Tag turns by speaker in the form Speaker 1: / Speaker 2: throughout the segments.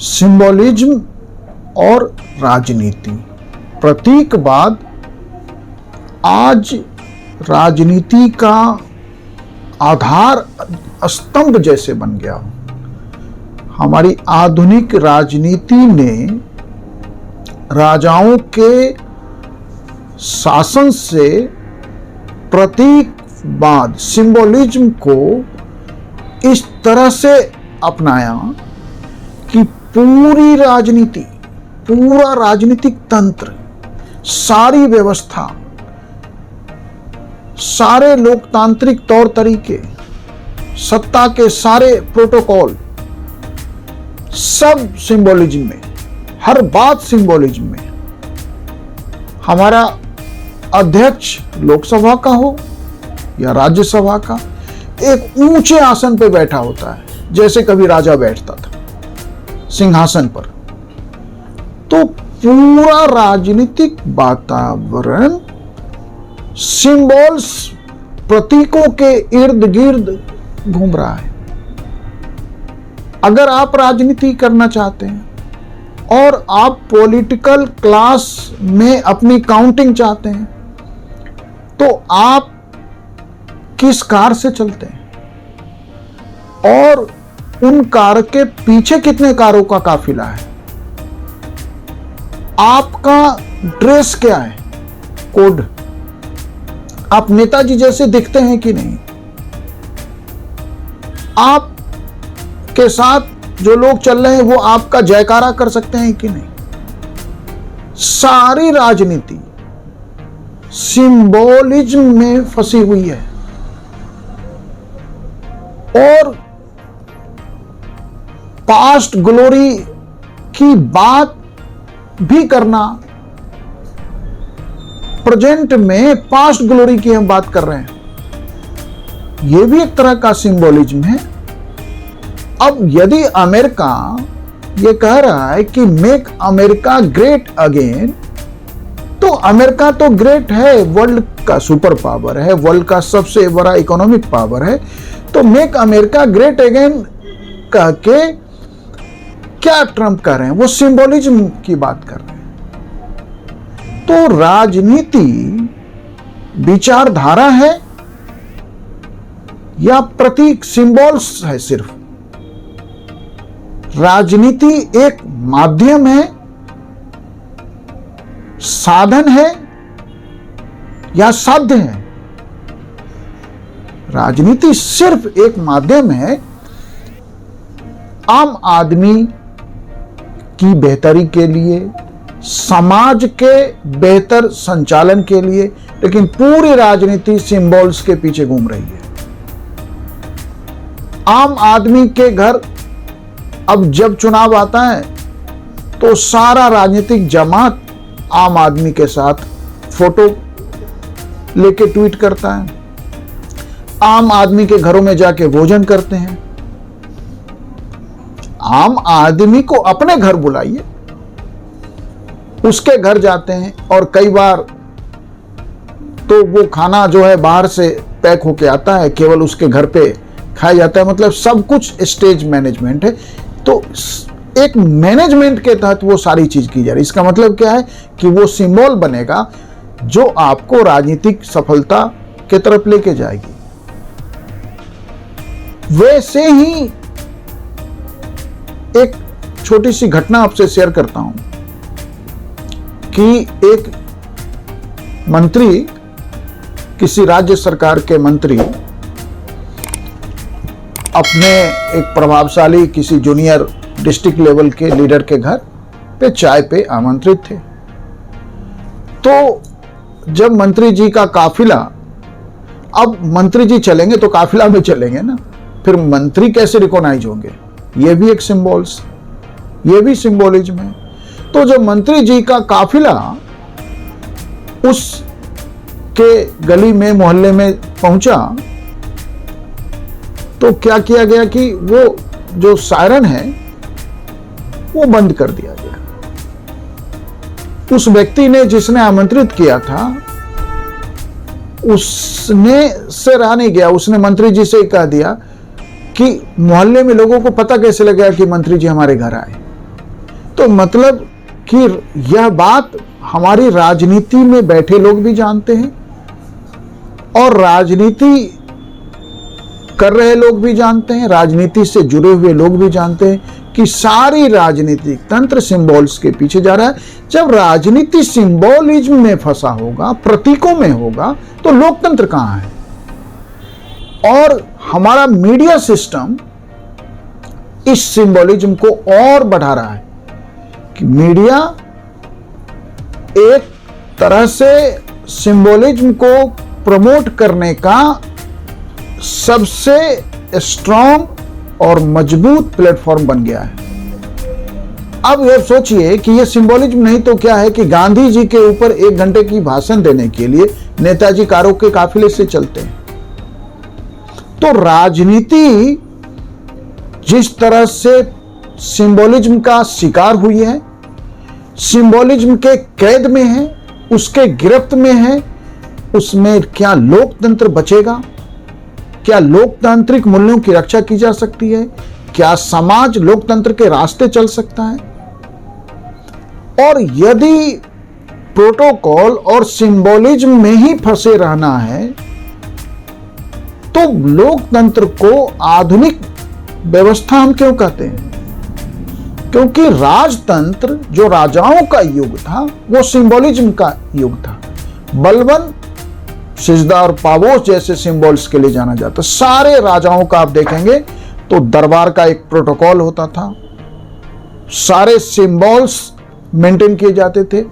Speaker 1: Symbolism और राजनीति, प्रतीकवाद आज राजनीति का आधार स्तंभ जैसे बन गया हो। हमारी आधुनिक राजनीति ने राजाओं के शासन से प्रतीकवाद, सिंबोलिज्म को इस तरह से अपनाया कि पूरी राजनीति, पूरा राजनीतिक तंत्र, सारी व्यवस्था, सारे लोकतांत्रिक तौर तरीके, सत्ता के सारे प्रोटोकॉल, सब सिंबोलिज्म में, हर बात सिंबोलिज्म में। हमारा अध्यक्ष लोकसभा का हो या राज्यसभा का, एक ऊंचे आसन पर बैठा होता है, जैसे कभी राजा बैठता था सिंहासन पर। तो पूरा राजनीतिक वातावरण सिंबल्स, प्रतीकों के इर्द गिर्द घूम रहा है। अगर आप राजनीति करना चाहते हैं और आप पॉलिटिकल क्लास में अपनी काउंटिंग चाहते हैं, तो आप किस कार से चलते हैं और उन कार के पीछे कितने कारों का काफिला है, आपका ड्रेस क्या है, कोड, आप नेताजी जैसे दिखते हैं कि नहीं, आप के साथ जो लोग चल रहे हैं वो आपका जयकारा कर सकते हैं कि नहीं। सारी राजनीति सिंबोलिज्म में फंसी हुई है और पास्ट ग्लोरी की बात भी करना, प्रेजेंट में पास्ट ग्लोरी की हम बात कर रहे हैं, यह भी एक तरह का सिंबोलिज्म है। अब यदि अमेरिका ये कह रहा है कि मेक अमेरिका ग्रेट अगेन, तो अमेरिका तो ग्रेट है, वर्ल्ड का सुपर पावर है, वर्ल्ड का सबसे बड़ा इकोनॉमिक पावर है। तो मेक अमेरिका ग्रेट अगेन कह के क्या ट्रम्प कर रहे हैं, वो सिंबोलिज्म की बात कर रहे हैं। तो राजनीति विचारधारा है या प्रतीक, सिंबल्स है सिर्फ। राजनीति एक माध्यम है, साधन है या साध्य है। राजनीति सिर्फ एक माध्यम है आम आदमी की बेहतरी के लिए, समाज के बेहतर संचालन के लिए, लेकिन पूरी राजनीति सिंबल्स के पीछे घूम रही है। आम आदमी के घर अब जब चुनाव आता है तो सारा राजनीतिक जमात आम आदमी के साथ फोटो लेके ट्वीट करता है, आम आदमी के घरों में जाके भोजन करते हैं। आम आदमी को अपने घर बुलाइए, उसके घर जाते हैं और कई बार तो वो खाना जो है बाहर से पैक होके आता है, केवल उसके घर पे खाया जाता है। मतलब सब कुछ स्टेज मैनेजमेंट है। तो एक मैनेजमेंट के तहत वो सारी चीज की जा रही है। इसका मतलब क्या है कि वो सिंबल बनेगा जो आपको राजनीतिक सफलता के तरफ लेके जाएगी। वैसे ही एक छोटी सी घटना आपसे शेयर करता हूं कि एक मंत्री, किसी राज्य सरकार के मंत्री अपने एक प्रभावशाली किसी जूनियर डिस्ट्रिक्ट लेवल के लीडर के घर पे चाय पे आमंत्रित थे। तो जब मंत्री जी का काफिला, अब मंत्री जी चलेंगे तो काफिला में चलेंगे ना, फिर मंत्री कैसे रिकॉग्नाइज होंगे, ये भी एक सिंबल्स, ये भी सिंबोलिज्म है। तो जब मंत्री जी का काफिला उस के गली में, मोहल्ले में पहुंचा, तो क्या किया गया कि वो जो सायरन है वो बंद कर दिया गया। उस व्यक्ति ने जिसने आमंत्रित किया था उसने से रहा नहीं गया, उसने मंत्री जी से ही कह दिया कि मोहल्ले में लोगों को पता कैसे लगेगा कि मंत्री जी हमारे घर आए। तो मतलब कि यह बात हमारी राजनीति में बैठे लोग भी जानते हैं और राजनीति कर रहे लोग भी जानते हैं, राजनीति से जुड़े हुए लोग भी जानते हैं कि सारी राजनीतिक तंत्र सिंबल्स के पीछे जा रहा है। जब राजनीति सिंबोलिज्म में फंसा होगा, प्रतीकों में होगा, तो लोकतंत्र कहां है? और हमारा मीडिया सिस्टम इस सिंबोलिज्म को और बढ़ा रहा है कि मीडिया एक तरह से सिंबोलिज्म को प्रमोट करने का सबसे स्ट्रॉन्ग और मजबूत प्लेटफॉर्म बन गया है। अब ये सोचिए कि ये सिंबोलिज्म नहीं तो क्या है कि गांधी जी के ऊपर 1 घंटे की भाषण देने के लिए नेताजी कारों के काफिले से चलते हैं। तो राजनीति जिस तरह से सिंबोलिज्म का शिकार हुई है, सिंबोलिज्म के कैद में है, उसके गिरफ्त में है, उसमें क्या लोकतंत्र बचेगा? क्या लोकतांत्रिक मूल्यों की रक्षा की जा सकती है? क्या समाज लोकतंत्र के रास्ते चल सकता है? और यदि प्रोटोकॉल और सिंबोलिज्म में ही फंसे रहना है तो लोकतंत्र को आधुनिक व्यवस्था हम क्यों कहते हैं? क्योंकि राजतंत्र जो राजाओं का युग था वो सिंबोलिज्म का युग था। बलबन, सिजदा और पावोस जैसे सिंबल्स के लिए जाना जाता। सारे राजाओं का आप देखेंगे तो दरबार का एक प्रोटोकॉल होता था, सारे सिंबल्स मेंटेन किए जाते थे।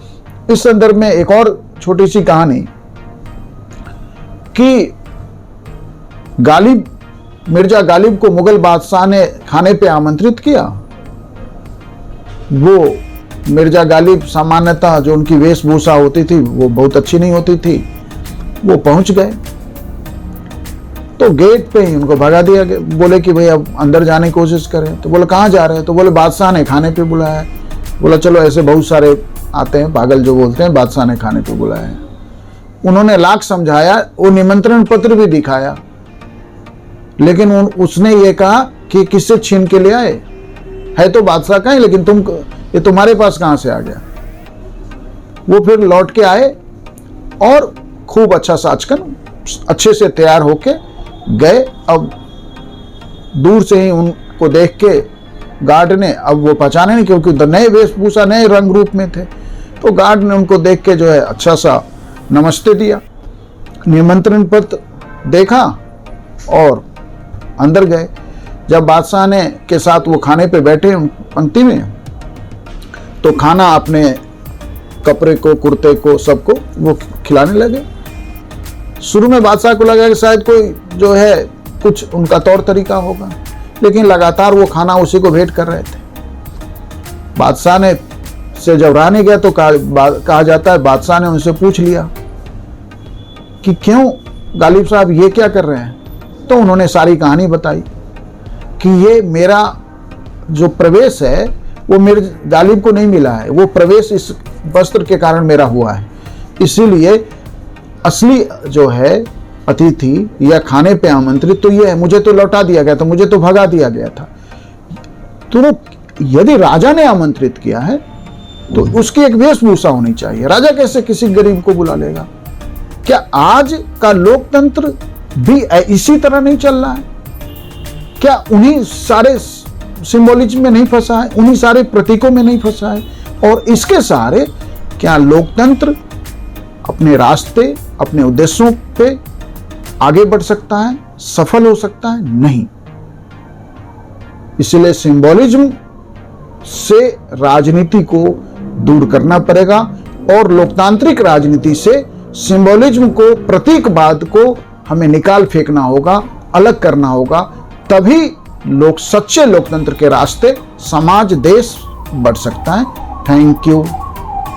Speaker 1: इस संदर्भ में एक और छोटी सी कहानी कि गालिब, मिर्जा गालिब को मुगल बादशाह ने खाने पे आमंत्रित किया। वो मिर्जा गालिब सामान्यतः जो उनकी वेशभूषा होती थी वो बहुत अच्छी नहीं होती थी। वो पहुंच गए तो गेट पे ही उनको भगा दिया गया। बोले कि भाई अब अंदर जाने की कोशिश करें। तो बोले कहाँ जा रहे हैं? तो बोले बादशाह ने खाने पे बुलाया है। बोला चलो, ऐसे बहुत सारे आते हैं पागल जो बोलते हैं बादशाह ने खाने पे बुलाया है। उन्होंने लाख समझाया, वो निमंत्रण पत्र भी दिखाया, लेकिन उसने ये कहा कि किससे छीन के ले आए? है तो बादशाह का ही, लेकिन ये तुम्हारे पास कहां से आ गया? वो फिर लौट के आए और खूब अच्छा साचकन अच्छे से तैयार होके गए। अब दूर से ही उनको देख के गार्ड ने, अब वो पहचाने नहीं क्योंकि नए वेशभूषा नए रंग रूप में थे, तो गार्ड ने उनको देख के जो है अच्छा सा नमस्ते दिया, निमंत्रण पत्र देखा और अंदर गए। जब बादशाह ने के साथ वो खाने पे बैठे पंक्ति में, तो खाना अपने कपड़े को, कुर्ते को, सबको वो खिलाने लगे। शुरू में बादशाह को लगा कि शायद कोई जो है कुछ उनका तौर तरीका होगा, लेकिन लगातार वो खाना उसी को भेंट कर रहे थे। बादशाह ने से जब रहा नहीं गया तो कहा जाता है बादशाह ने उनसे पूछ लिया कि क्यों गालिब साहब ये क्या कर रहे हैं? तो उन्होंने सारी कहानी बताई कि ये मेरा जो प्रवेश है वो मेरे गालिब को नहीं मिला है, वो प्रवेश इस वस्त्र के कारण मेरा हुआ है, इसीलिए असली जो है अतिथि या खाने पे आमंत्रित तो ये है, मुझे तो लौटा दिया गया था, मुझे तो भगा दिया गया था। तो यदि राजा ने आमंत्रित किया है तो उसकी एक वेशभूषा होनी चाहिए। राजा कैसे किसी गरीब को बुला लेगा? क्या आज का लोकतंत्र भी इसी तरह नहीं चल रहा है? क्या उन्हीं सारे सिंबोलिज्म में नहीं फंसा है, उन्हीं सारे प्रतीकों में नहीं फंसा है? और इसके सहारे क्या लोकतंत्र अपने रास्ते, अपने उद्देश्यों पे आगे बढ़ सकता है, सफल हो सकता है? नहीं। इसलिए सिंबोलिज्म से राजनीति को दूर करना पड़ेगा और लोकतांत्रिक राजनीति से सिंबोलिज्म को, प्रतीकवाद को हमें निकाल फेंकना होगा, अलग करना होगा। तभी लोग सच्चे लोकतंत्र के रास्ते समाज, देश बढ़ सकता है। Thank you.